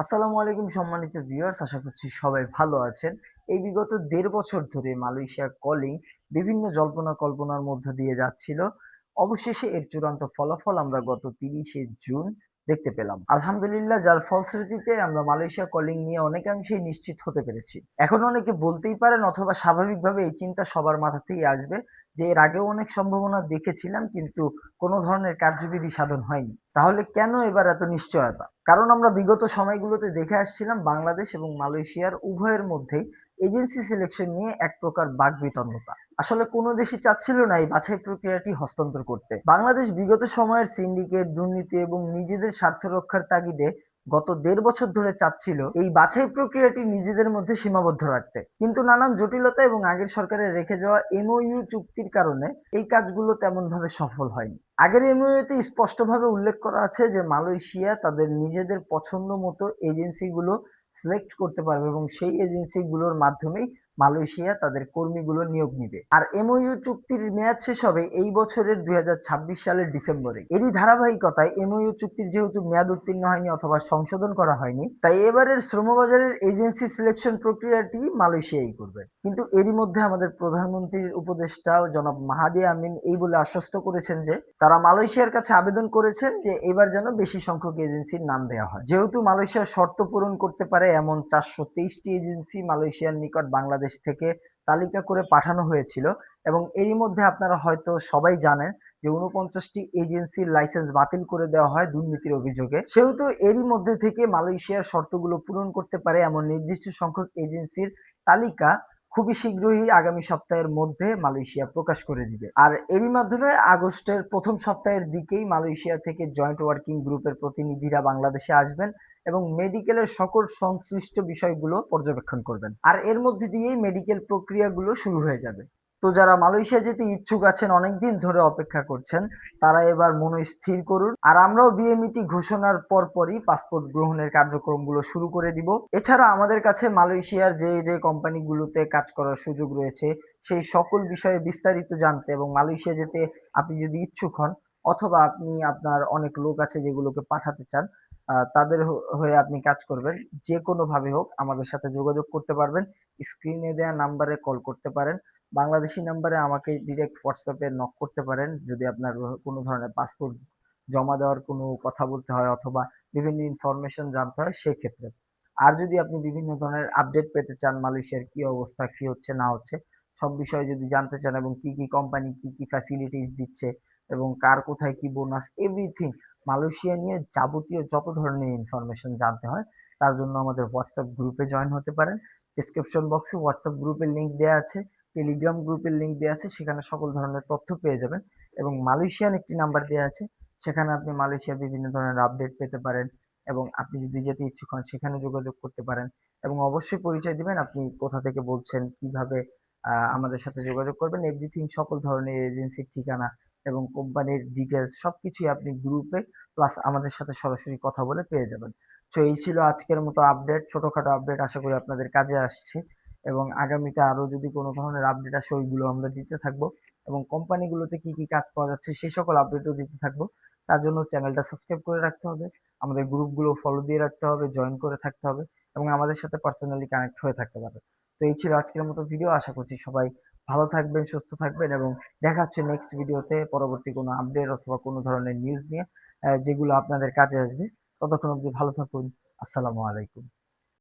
আসসালামু আলাইকুম সম্মানিত ভিউয়ার্স, আশা করছি সবাই ভালো আছেন। এই বিগত ১.৫ বছর ধরে মালয়েশিয়া কলিং বিভিন্ন জল্পনা কল্পনার মধ্য দিয়ে যাচ্ছিল। অবশেষে এর চূড়ান্ত ফলাফল আমরা গত ৩০শে জুন দেখতে পেলাম। আলহামদুলিল্লাহ, যার ফলশ্রুতিতে আমরা মালয়েশিয়া কলিং নিয়ে অনেকাংশেই নিশ্চিত হতে পেরেছি। এখন অনেকে বলতেই পারেন অথবা স্বাভাবিকভাবে এই চিন্তা সবার মাথাতেই আসবে যে এর আগেও অনেক সম্ভাবনা দেখেছিলাম, কিন্তু কোনো ধরনের কার্যবিধি সাধন হয়নি। তাহলে কেন এবার এত নিশ্চয়তা? কারণ আমরা বিগত সময়গুলোতে দেখে আসছিলাম বাংলাদেশ এবং মালয়েশিয়ার উভয়ের মধ্যেই এজেন্সি সিলেকশন নিয়ে এক প্রকার বাকবিতণ্ডতা। আসলে কোনো দেশই চাচ্ছিল না এই বাছাই প্রক্রিয়াটি হস্তান্তর করতে। বাংলাদেশ বিগত সময়ের সিন্ডিকেট, দুর্নীতি এবং নিজেদের স্বার্থ রক্ষার তাগিদে গত ১.৫ বছর ধরে চাচ্ছিল এই বাছাই প্রক্রিয়াটি নিজেদের মধ্যে সীমাবদ্ধ রাখতে। কিন্তু নানান জটিলতা এবং আগের সরকারের রেখে যাওয়া এমওইউ চুক্তির কারণে এই কাজগুলো তেমনভাবে সফল হয়নি। আগের এমওইউতে স্পষ্টভাবে উল্লেখ করা আছে যে মালয়েশিয়া তাদের নিজেদের পছন্দ মতো এজেন্সিগুলো সিলেক্ট করতে পারবে এবং সেই এজেন্সিগুলোর মাধ্যমেই মালয়েশিয়া তাদের কর্মীগুলো নিয়োগ নিবে। আর এমওইউ চুক্তির মেয়াদ শেষ হবে এই বছরের ২০২৬ সালের ডিসেম্বরে। এরই ধারাবাহিকতায় এমওইউ চুক্তির যেহেতু মেয়াদ উত্তীর্ণ হয়নি অথবা সংশোধন করা হয়নি, তাই এবারের শ্রমবাজারের এজেন্সি সিলেকশন প্রক্রিয়াটি মালয়েশিয়াই করবে। কিন্তু এরই মধ্যে আমাদের প্রধানমন্ত্রীর উপদেষ্টা জনাব মাহাদি আমিন এই বলে আশ্বস্ত করেছেন যে তারা মালয়েশিয়ার কাছে আবেদন করেছেন যে এবার যেন বেশি সংখ্যক এজেন্সির নাম দেওয়া হয়। যেহেতু মালয়েশিয়ার শর্ত পূরণ করতে পারে এমন ৪২৩টি এজেন্সি মালয়েশিয়ার নিকট বাংলাদেশ থেকে তালিকা করে পাঠানো হয়েছিল, এবং এরই মধ্যে আপনারা হয়তো সবাই জানেন যে ৪৯টি এজেন্সির লাইসেন্স বাতিল করে দেওয়া হয় দুর্নীতির অভিযোগে। সেহেতু এরই মধ্যে থেকে মালয়েশিয়ার শর্তগুলো পূরণ করতে পারে এমন নির্দিষ্ট সংখ্যক এজেন্সির তালিকা খুবই শীঘ্রই আগামী সপ্তাহের মধ্যে মালয়েশিয়া প্রকাশ করে দিবে। আর এরই মাধ্যমে আগস্টের প্রথম সপ্তাহের দিকেই মালয়েশিয়া থেকে জয়েন্ট ওয়ার্কিং গ্রুপের প্রতিনিধিরা বাংলাদেশে আসবেন এবং মেডিকেলের সকল সংশ্লিষ্ট বিষয়গুলো পর্যবেক্ষণ করবেন। আর এর মধ্যে দিয়েই মেডিকেল প্রক্রিয়াগুলো শুরু হয়ে যাবে। তো যারা মালয়েশিয়া যেতে ইচ্ছুক আছেন, অনেকদিন ধরে অপেক্ষা করছেন, তারা এবার মনস্থির করুন। আর আমরাও বিএমইটি ঘোষণার পরপরই পাসপোর্ট গ্রহণের কার্যক্রমগুলো শুরু করে দিব। এছাড়া আমাদের কাছে মালয়েশিয়ার যে যে কোম্পানিগুলোতে কাজ করার সুযোগ রয়েছে সেই সকল বিষয়ে বিস্তারিত জানতে এবং মালয়েশিয়া যেতে আপনি যদি ইচ্ছুক হন, অথবা আপনি আপনার অনেক লোক আছে যেগুলোকে পাঠাতে চান, তাদের হয়ে আপনি কাজ করবেন, যে কোনো ভাবে হোক আমাদের সাথে যোগাযোগ করতে পারবেন। স্ক্রিনে দেওয়া নাম্বারে কল করতে পারেন। বাংলাদেশি নাম্বারে আমাকে ডিরেক্ট হোয়াটসঅ্যাপে নক করতে পারেন যদি আপনার কোনো ধরনের পাসপোর্ট জমা দেওয়ার কোনো কথা বলতে হয় অথবা বিভিন্ন ইনফরমেশন জানতে হয় সেক্ষেত্রে। আর যদি আপনি বিভিন্ন ধরনের আপডেট পেতে চান, মালয়েশিয়ার কি অবস্থা, কি হচ্ছে না হচ্ছে, সব বিষয়ে যদি জানতে চান এবং কি কি কোম্পানি কি কি ফ্যাসিলিটিস দিচ্ছে এবং কার কোথায় কি বোনাস, এভরিথিং মালয়েশিয়া নিয়ে যাবতীয় যত ধরনের ইনফরমেশন জানতে হয়, তার জন্য আমাদের হোয়াটসঅ্যাপ গ্রুপে জয়েন হতে পারেন। ডিসক্রিপশন বক্সে হোয়াটসঅ্যাপ গ্রুপের লিঙ্ক দেওয়া আছে, টেলিগ্রাম গ্রুপের লিঙ্ক দেওয়া আছে, সেখানে সকল ধরনের তথ্য পেয়ে যাবেন। এবং মালয়েশিয়ান একটি নাম্বার দেওয়া আছে, সেখানে আপনি মালয়েশিয়ার বিভিন্ন ধরনের আপডেট পেতে পারেন এবং আপনি যদি যেতে ইচ্ছুক হন সেখানে যোগাযোগ করতে পারেন। এবং অবশ্যই পরিচয় দিবেন আপনি কোথা থেকে বলছেন, কিভাবে আমাদের সাথে যোগাযোগ করবেন, এভরিথিং সকল ধরনের এজেন্সির ঠিকানা এবং কোম্পানির ডিটেলস সবকিছুই আপনি গ্রুপে প্লাস আমাদের সাথে সরাসরি কথা বলে পেয়ে যাবেন। তো এই ছিল আজকের মতো আপডেট, ছোটখাটো আপডেট, আশা করি আপনাদের কাজে আসছে। এবং আগামীতে আরো যদি কোনো ধরনের আপডেট আসে ওইগুলো আমরা দিতে থাকবো, এবং কোম্পানিগুলোতে কি কি কাজ পাওয়া যাচ্ছে সেই সকল আপডেটও দিতে থাকবো। তার জন্য চ্যানেলটা সাবস্ক্রাইব করে রাখতে হবে, আমাদের গ্রুপগুলো ফলো দিয়ে রাখতে হবে, জয়েন করে থাকতে হবে এবং আমাদের সাথে পার্সোনালি কানেক্ট হয়ে থাকতে পারবে। তো এই ছিল আজকের মতো ভিডিও, আশা করছি সবাই ভালো থাকবেন, সুস্থ থাকবেন, এবং দেখা হচ্ছে নেক্সট ভিডিওতে পরবর্তী কোনো আপডেট অথবা কোনো ধরনের নিউজ নিয়ে, যেগুলো আপনাদের কাজে আসবে। ততক্ষণ অবধি ভালো থাকুন। আসসালামু আলাইকুম।